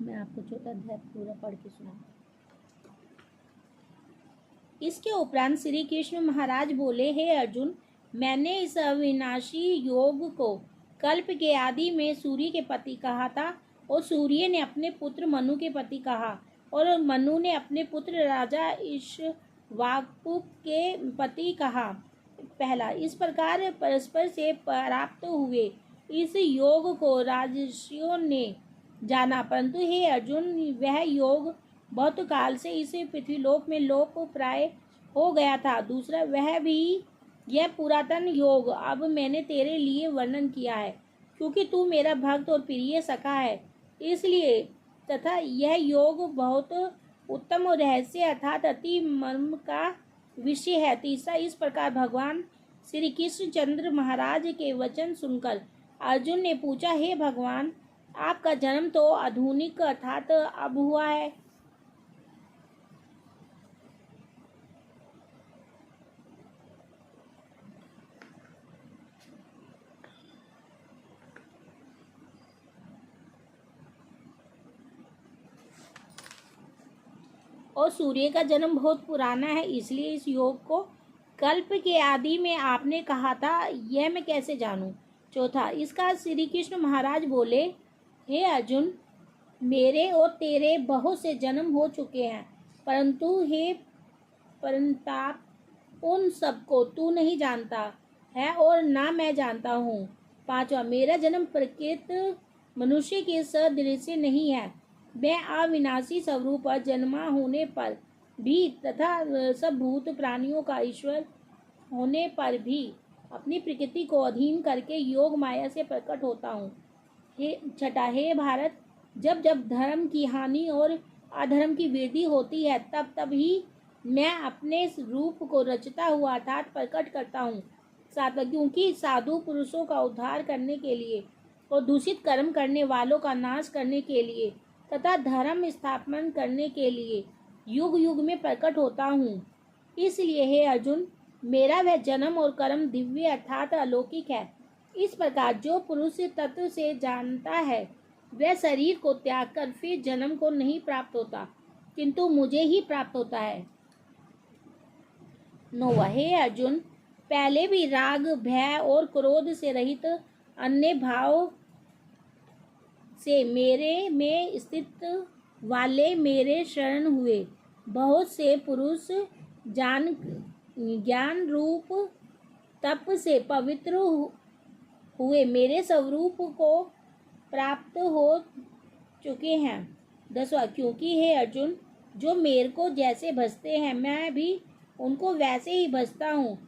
मैं आपको चौथा अध्याय पूरा पढ़ के सुना। इसके उपरांत श्री कृष्ण महाराज बोले, हे अर्जुन, मैंने इस अविनाशी योग को कल्प के आदि में सूर्य के पति कहा था, और सूर्य ने अपने पुत्र मनु के पति कहा, और मनु ने अपने पुत्र राजा इक्ष्वाकु के पति कहा। पहला, इस प्रकार परस्पर से प्राप्त हुए इस योग को राजर्षियों ने जाना, परंतु हे अर्जुन, वह योग बहुत काल से इस पृथ्वीलोक में लोप प्राय हो गया था। दूसरा, वह भी यह पुरातन योग अब मैंने तेरे लिए वर्णन किया है, क्योंकि तू मेरा भक्त और प्रिय सखा है, इसलिए। तथा यह योग बहुत उत्तम और रहस्य अर्थात अति मर्म का विषय है। तीसरा, इस प्रकार भगवान श्री कृष्णचंद्र महाराज के वचन सुनकर अर्जुन ने पूछा, हे भगवान, आपका जन्म तो आधुनिक अर्थात अब हुआ है। और सूर्य का जन्म बहुत पुराना है, इसलिए इस योग को कल्प के आदि में आपने कहा था, यह मैं कैसे जानूं। चौथा, इसका श्री कृष्ण महाराज बोले, हे अर्जुन, मेरे और तेरे बहुत से जन्म हो चुके हैं, परंतु हे परंताप उन सबको तू नहीं जानता है और ना मैं जानता हूँ। पांचवा, मेरा जन्म प्रकृत मनुष्य के सदृश नहीं है, मैं अविनाशी स्वरूप पर जन्मा होने पर भी तथा सब भूत प्राणियों का ईश्वर होने पर भी अपनी प्रकृति को अधीन करके योग माया से प्रकट होता हूँ। हे छठा, हे भारत, जब जब धर्म की हानि और अधर्म की वृद्धि होती है, तब तब ही मैं अपने रूप को रचता हुआ अर्थात प्रकट करता हूँ। सातवां, क्योंकि साधु पुरुषों का उद्धार करने के लिए और दूषित कर्म करने वालों का नाश करने के लिए तथा धर्म स्थापन करने के लिए युग युग में प्रकट होता हूँ। इसलिए हे अर्जुन, मेरा वह जन्म और कर्म दिव्य अर्थात अलौकिक है। इस प्रकार जो पुरुष तत्व से जानता है, वह शरीर को त्याग कर फिर जन्म को नहीं प्राप्त होता, किंतु मुझे ही प्राप्त होता है। नौवां, हे अर्जुन, पहले भी राग, भय और क्रोध से रहित अन्य भाव से मेरे में स्थित वाले मेरे शरण हुए बहुत से पुरुष ज्ञान रूप तप से पवित्र हुए मेरे स्वरूप को प्राप्त हो चुके हैं। 10वां, क्योंकि हे अर्जुन, जो मेरे को जैसे भजते हैं, मैं भी उनको वैसे ही भजता हूँ।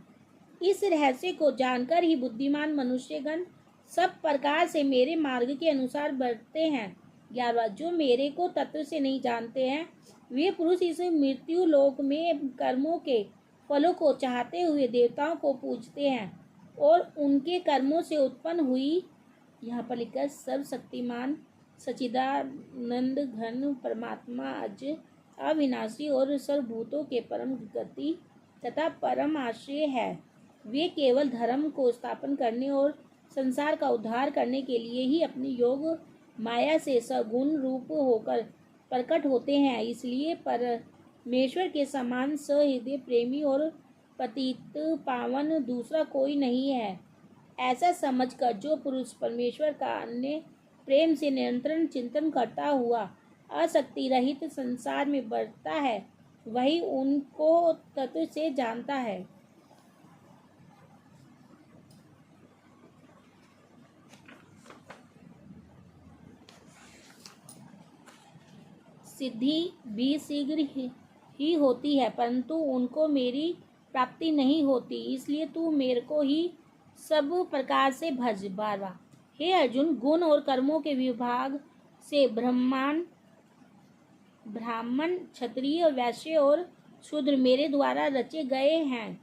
इस रहस्य को जानकर ही बुद्धिमान मनुष्यगण सब प्रकार से मेरे मार्ग के अनुसार बढ़ते हैं। 11वां, जो मेरे को तत्व से नहीं जानते हैं, वे पुरुष इस मृत्यु लोक में कर्मों के फलों को चाहते हुए देवताओं को पूजते हैं और उनके कर्मों से उत्पन्न हुई, यहाँ पर लिखा, सर्वशक्तिमान सच्चिदानंद घन परमात्मा अज अविनाशी और सर्वभूतों के परम गति तथा परम आश्रय है। वे केवल धर्म को स्थापन करने और संसार का उद्धार करने के लिए ही अपनी योग माया से सगुण रूप होकर प्रकट होते हैं। इसलिए परमेश्वर के समान सहृदय प्रेमी और पतित पावन दूसरा कोई नहीं है। ऐसा समझकर जो पुरुष परमेश्वर का अन्य प्रेम से निरंतर चिंतन करता हुआ आसक्ति रहित संसार में बढ़ता है, वही उनको तत्व से जानता है। सिद्धि भी शीघ्र ही होती है, परंतु उनको मेरी प्राप्ति नहीं होती, इसलिए तू मेरे को ही सब प्रकार से भज। 12वां, हे अर्जुन, गुण और कर्मों के विभाग से ब्राह्मण, क्षत्रिय, वैश्य और शूद्र मेरे द्वारा रचे गए हैं।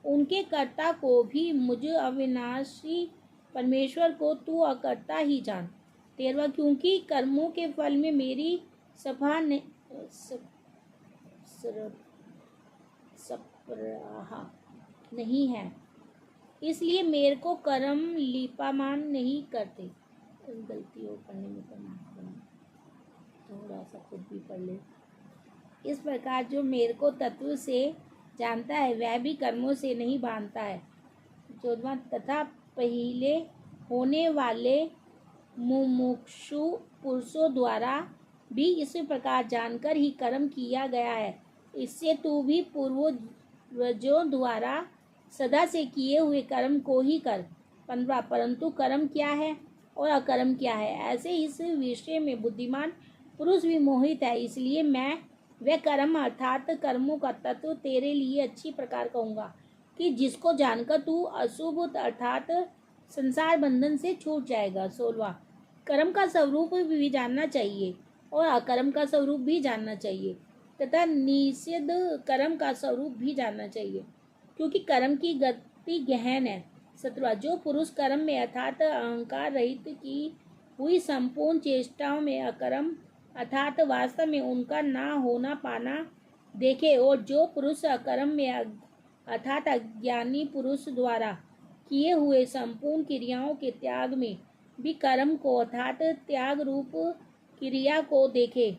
उनके कर्ता को भी मुझ अविनाशी परमेश्वर को तू अकर्ता ही जान। 13वां, क्योंकि कर्मों के फल में मेरी सफा नहीं है, इसलिए मेरे को कर्म लीपामान नहीं करते। गलती हो पढ़ने में तो माफ करना, थोड़ा सा खुद भी पढ़ ले। इस प्रकार जो मेरे को तत्व से जानता है वह भी कर्मों से नहीं बांधता है। 14वां, तथा पहले होने वाले मुमुक्षु पुरुषों द्वारा भी इस प्रकार जानकर ही कर्म किया गया है। इससे तू भी पूर्वजों द्वारा सदा से किए हुए कर्म को ही कर। 15, परंतु कर्म क्या है और अकर्म क्या है, ऐसे इस विषय में बुद्धिमान पुरुष भी मोहित है। इसलिए मैं वह कर्म अर्थात कर्मों का तत्व तेरे लिए अच्छी प्रकार कहूँगा कि जिसको जानकर तू अशुभ अर्थात संसार बंधन से छूट जाएगा। 16वां, कर्म का स्वरूप भी जानना चाहिए और अकर्म का स्वरूप भी जानना चाहिए तथा निषिद्ध कर्म का स्वरूप भी जानना चाहिए, क्योंकि कर्म की गति गहन है। 17वां, जो पुरुष कर्म में अर्थात अहंकार रहित की हुई संपूर्ण चेष्टाओं में अकर्म अर्थात वास्तव में उनका ना होना पाना देखे, और जो पुरुष अकर्म में अर्थात अज्ञानी पुरुष द्वारा किए हुए संपूर्ण क्रियाओं के त्याग में भी कर्म को अर्थात त्याग रूप क्रिया को देखे,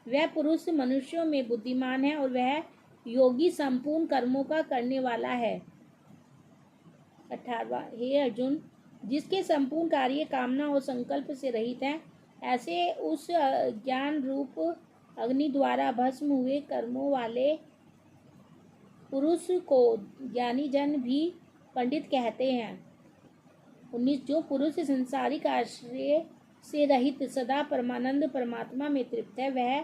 वह पुरुष मनुष्यों में बुद्धिमान है और वह योगी संपूर्ण कर्मों का करने वाला है। 18वां, हे अर्जुन, जिसके संपूर्ण कार्य कामना और संकल्प से रहित हैं, ऐसे उस ज्ञान रूप अग्नि द्वारा भस्म हुए कर्मों वाले पुरुष को ज्ञानी जन भी पंडित कहते हैं। 19, जो पुरुष संसारिक आश्रय से रहित सदा परमानंद परमात्मा में तृप्त है, वह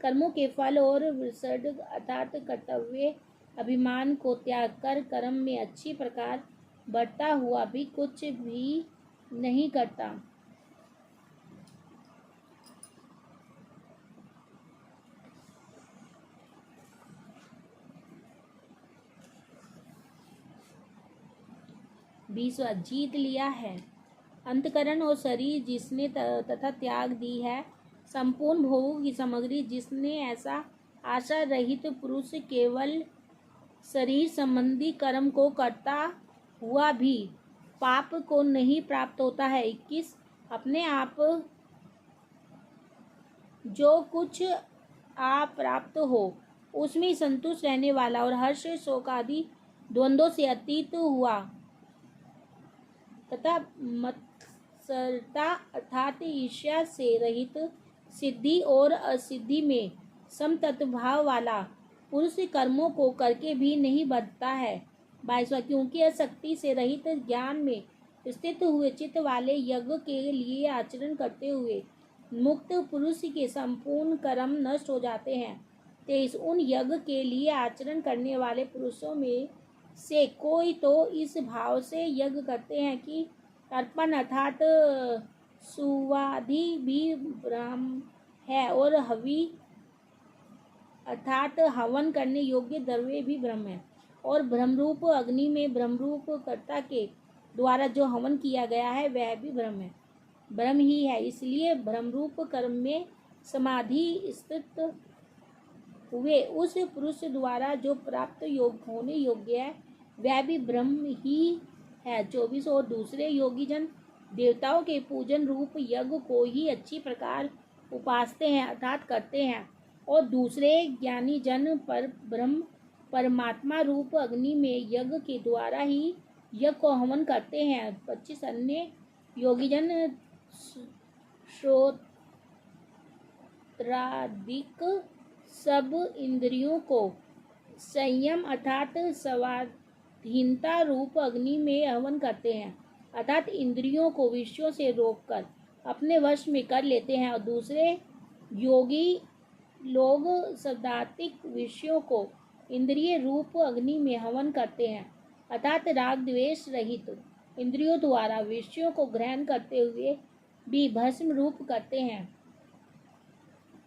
कर्मों के फल और विसर्ग अर्थात कर्तव्य अभिमान को त्याग कर कर्म में अच्छी प्रकार बढ़ता हुआ भी कुछ भी नहीं करता। बीसवा, जीत लिया है अंतकरण और शरीर जिसने तथा त्याग दी है संपूर्ण भोगों की सामग्री जिसने, ऐसा आशा रहित पुरुष केवल शरीर संबंधी कर्म को करता हुआ भी पाप को नहीं प्राप्त होता है। 21, अपने आप जो कुछ आप प्राप्त हो उसमें संतुष्ट रहने वाला और हर्ष शोक आदि द्वंद्वों से अतीत हुआ तथा मत्सरता अर्थात ईर्ष्या से रहित सिद्धि और असिद्धि में समतत्व भाव वाला पुरुष कर्मों को करके भी नहीं बढ़ता है। 22वां, क्योंकि आसक्ति से रहित ज्ञान में स्थित हुए चित्त वाले यज्ञ के लिए आचरण करते हुए मुक्त पुरुष के संपूर्ण कर्म नष्ट हो जाते हैं। 23, उन यज्ञ के लिए आचरण करने वाले पुरुषों में से कोई तो इस भाव से यज्ञ करते हैं कि अर्पण अर्थात सुवादि भी ब्रह्म है और हवि अर्थात हवन करने योग्य द्रव्य भी ब्रह्म है, और ब्रह्मरूप अग्नि में ब्रह्मरूप कर्ता के द्वारा जो हवन किया गया है वह भी ब्रह्म है, ब्रह्म ही है। इसलिए ब्रह्मरूप कर्म में समाधि स्थित हुए उस पुरुष द्वारा जो प्राप्त होने योग्य है वह भी ब्रह्म ही है। 24, और दूसरे योगी जन देवताओं के पूजन रूप यज्ञ को ही अच्छी प्रकार उपासते हैं अर्थात करते हैं, और दूसरे ज्ञानी जन पर ब्रह्म परमात्मा रूप अग्नि में यज्ञ के द्वारा ही यज्ञ को हवन करते हैं। 25, अन्य योगी जन श्रोत्रादिक सब इंद्रियों को संयम अर्थात स्वाधीनता रूप अग्नि में हवन करते हैं अर्थात इंद्रियों को विषयों से रोककर अपने वश में कर लेते हैं, और दूसरे योगी लोग शब्दात्मिक विषयों को इंद्रिय रूप अग्नि में हवन करते हैं अर्थात राग द्वेष रहित इंद्रियों द्वारा विषयों को ग्रहण करते हुए भी भस्म रूप करते हैं।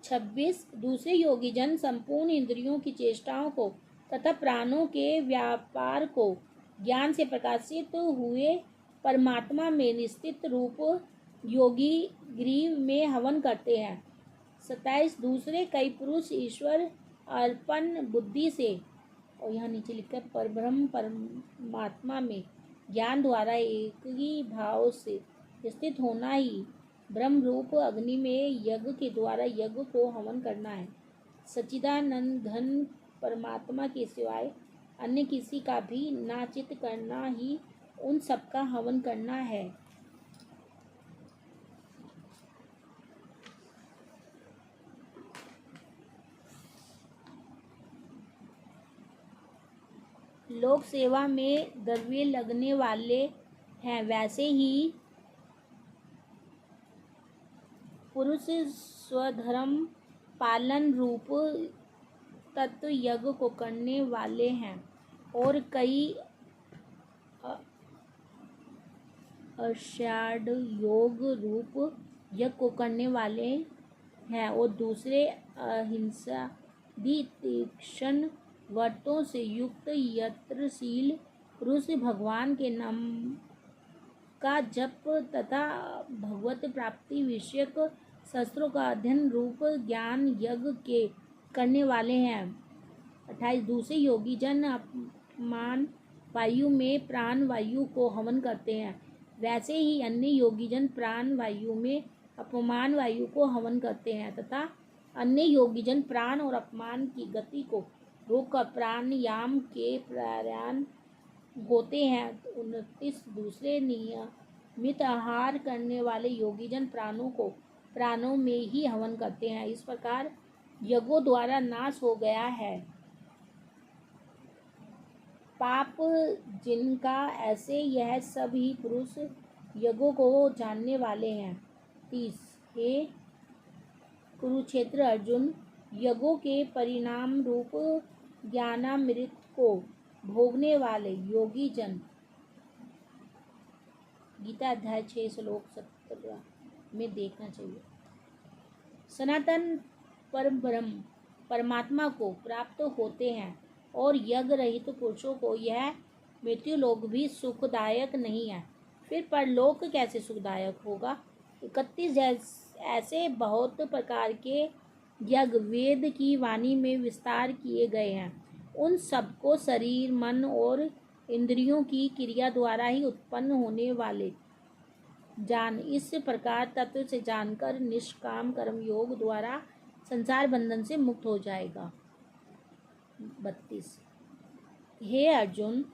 26, दूसरे योगी जन संपूर्ण इंद्रियों की चेष्टाओं को तथा प्राणों के व्यापार को ज्ञान से प्रकाशित हुए परमात्मा में निश्चित रूप योगी ग्रीव में हवन करते हैं। 27, दूसरे कई पुरुष ईश्वर अर्पण बुद्धि से, और यहाँ नीचे लिखा है परब्रह्म परमात्मा में ज्ञान द्वारा एक ही भाव से स्थित होना ही ब्रह्म रूप अग्नि में यज्ञ के द्वारा यज्ञ को हवन करना है। सच्चिदानंद घन परमात्मा के सिवाय अन्य किसी का भी नाचित करना ही उन सबका हवन करना है। लोक सेवा में द्रव्य लगने वाले हैं, वैसे ही पुरुष स्वधर्म पालन रूप तत्व यज्ञ को करने वाले हैं और कई आषाढ़ योग रूप यज्ञ को करने वाले हैं और दूसरे अहिंसा तीक्ष्ण व्रतों से युक्त यत्रशील पुरुष भगवान के नाम का जप तथा भगवत प्राप्ति विषयक शास्त्रों का अध्ययन रूप ज्ञान यज्ञ के करने वाले हैं। 28 दूसरे योगी जन अपमान वायु में प्राण वायु को हवन करते हैं, वैसे ही अन्य योगी जन प्राण वायु में अपमान वायु को हवन करते हैं तथा अन्य योगी जन प्राण और अपमान की गति को रोककर प्राणायाम के प्राणायाम होते हैं। 29 दूसरे नियमित आहार करने वाले योगी जन प्राणों को प्राणों में ही हवन करते हैं। इस प्रकार यज्ञों द्वारा नाश हो गया है पाप जिनका, ऐसे यह सभी पुरुष यज्ञों को जानने वाले हैं। 30 हे कुरुक्षेत्र अर्जुन, यज्ञों के परिणाम रूप ज्ञानामृत को भोगने वाले योगी जन, गीता अध्याय 6 श्लोक 17 में देखना चाहिए, सनातन परम ब्रह्म परमात्मा को प्राप्त होते हैं और यज्ञ रहित पुरुषों को यह मृत्युलोक भी सुखदायक नहीं है, फिर परलोक कैसे सुखदायक होगा। 31 ऐसे बहुत प्रकार के यज्ञ वेद की वाणी में विस्तार किए गए हैं, उन सबको शरीर मन और इंद्रियों की क्रिया द्वारा ही उत्पन्न होने वाले जान। इस प्रकार तत्व से जानकर निष्काम कर्म योग द्वारा संसार बंधन से मुक्त हो जाएगा। 32 हे अर्जुन,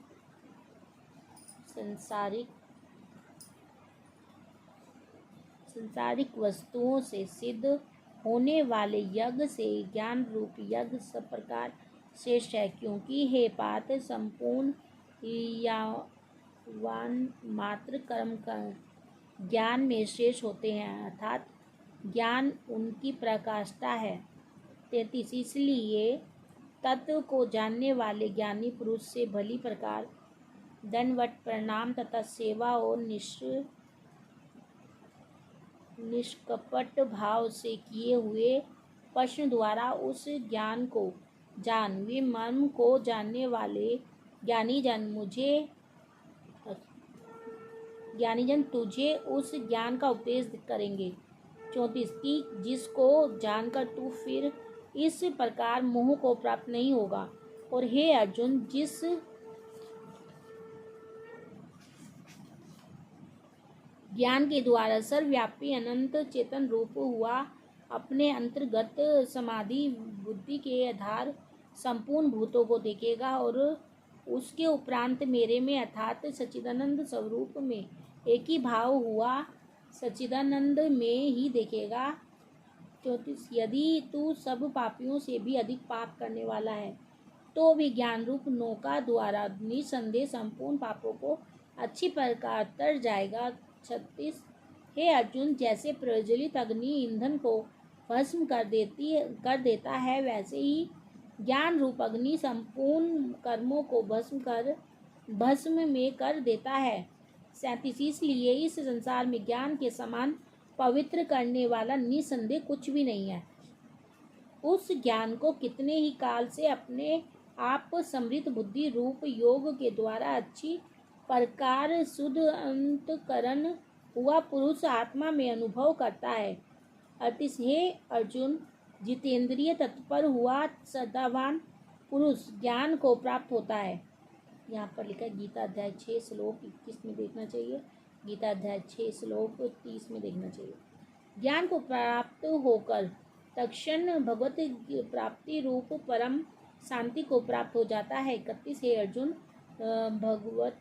संसारिक वस्तुओं से सिद्ध होने वाले यज्ञ से ज्ञान रूप यज्ञ सब प्रकार श्रेष्ठ है, क्योंकि हे पार्थ संपूर्ण यावान मात्र कर्म का ज्ञान में श्रेष्ठ होते हैं, अर्थात ज्ञान उनकी प्रकाष्ठा है। 33 इसलिए तत्व को जानने वाले ज्ञानी पुरुष से भली प्रकार दंडवत प्रणाम तथा सेवा और निष्कपट भाव से किए हुए प्रश्न द्वारा उस ज्ञान को जान। वे मर्म को जानने वाले ज्ञानी जन तुझे उस ज्ञान का उपदेश करेंगे। 34 की जिसको जानकर तू फिर इस प्रकार मोह को प्राप्त नहीं होगा। और हे अर्जुन, जिस ज्ञान के द्वारा सर्वव्यापी अनंत चेतन रूप हुआ अपने अंतर्गत समाधि बुद्धि के आधार संपूर्ण भूतों को देखेगा और उसके उपरांत मेरे में अर्थात सच्चिदानंद स्वरूप में एक ही भाव हुआ सच्चिदानंद में ही देखेगा। 34 यदि तू सब पापियों से भी अधिक पाप करने वाला है तो भी ज्ञान रूप नौका द्वारा निसंदेह संपूर्ण पापों को अच्छी प्रकार तर जाएगा। 36 हे अर्जुन, जैसे प्रज्वलित अग्नि ईंधन को भस्म कर देता है, वैसे ही ज्ञान रूप अग्नि संपूर्ण कर्मों को भस्म में कर देता है। 37 इसलिए इस संसार में ज्ञान के समान पवित्र करने वाला निसंदेह कुछ भी नहीं है। उस ज्ञान को कितने ही काल से अपने आप समृद्ध बुद्धि रूप योग के द्वारा अच्छी प्रकार शुद्ध अंतकरण हुआ पुरुष आत्मा में अनुभव करता है। 38 हे अर्जुन, जितेंद्रिय तत्पर हुआ सदावान पुरुष ज्ञान को प्राप्त होता है। यहाँ पर लिखा है गीता अध्याय 6 श्लोक 21 में देखना चाहिए, गीता अध्याय 6 श्लोक 30 में देखना चाहिए। ज्ञान को प्राप्त होकर तत्क्षण भगवत प्राप्ति रूप परम शांति को प्राप्त हो जाता है। 31 हे अर्जुन, भगवती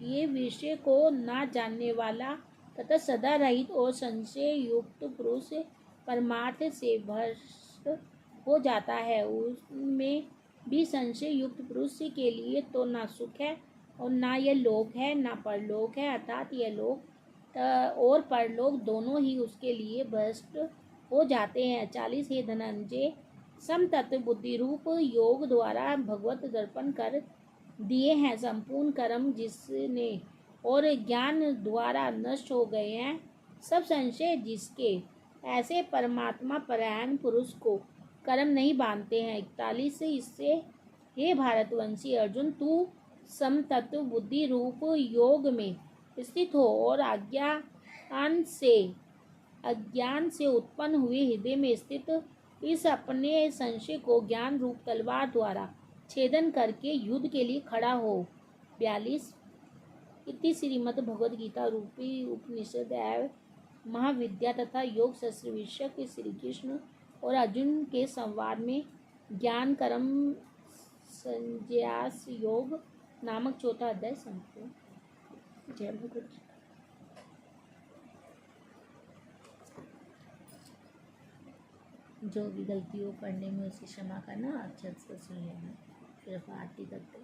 ये विषय को ना जानने वाला तथा सदा रहित और संशय युक्त पुरुष परमार्थ से भ्रष्ट हो जाता है। उसमें भी संशय युक्त पुरुष के लिए तो ना सुख है और ना यह लोक है ना परलोक है, अर्थात यह लोक और परलोक दोनों ही उसके लिए भ्रष्ट हो जाते हैं। 40 हे धनंजय, समतत्व बुद्धि रूप योग द्वारा भगवत दर्पण कर दिए हैं। संपूर्ण कर्म जिसने और ज्ञान द्वारा नष्ट हो गए हैं, सब संशय जिसके, ऐसे परमात्मा परायण पुरुष को कर्म नहीं बांधते हैं। 41 इससे हे भारतवंशी अर्जुन, तू समतत्व बुद्धि रूप योग में स्थित हो और अज्ञान से उत्पन्न हुए हृदय में स्थित इस अपने संशय को ज्ञान रूप तलवार द्वारा छेदन करके युद्ध के लिए खड़ा हो। 42 इति श्रीमद् भगवद गीता रूपी उपनिषद एवं महाविद्या तथा योग शास्त्र विषय श्री कृष्ण और अर्जुन के संवाद में ज्ञान कर्म संन्यास योग नामक चौथा अध्याय संपूर्ण। जय भगवत। जो भी गलती हो पढ़ने में उसे क्षमा करना, अच्छे से सुन लेना, फिर आरती करते।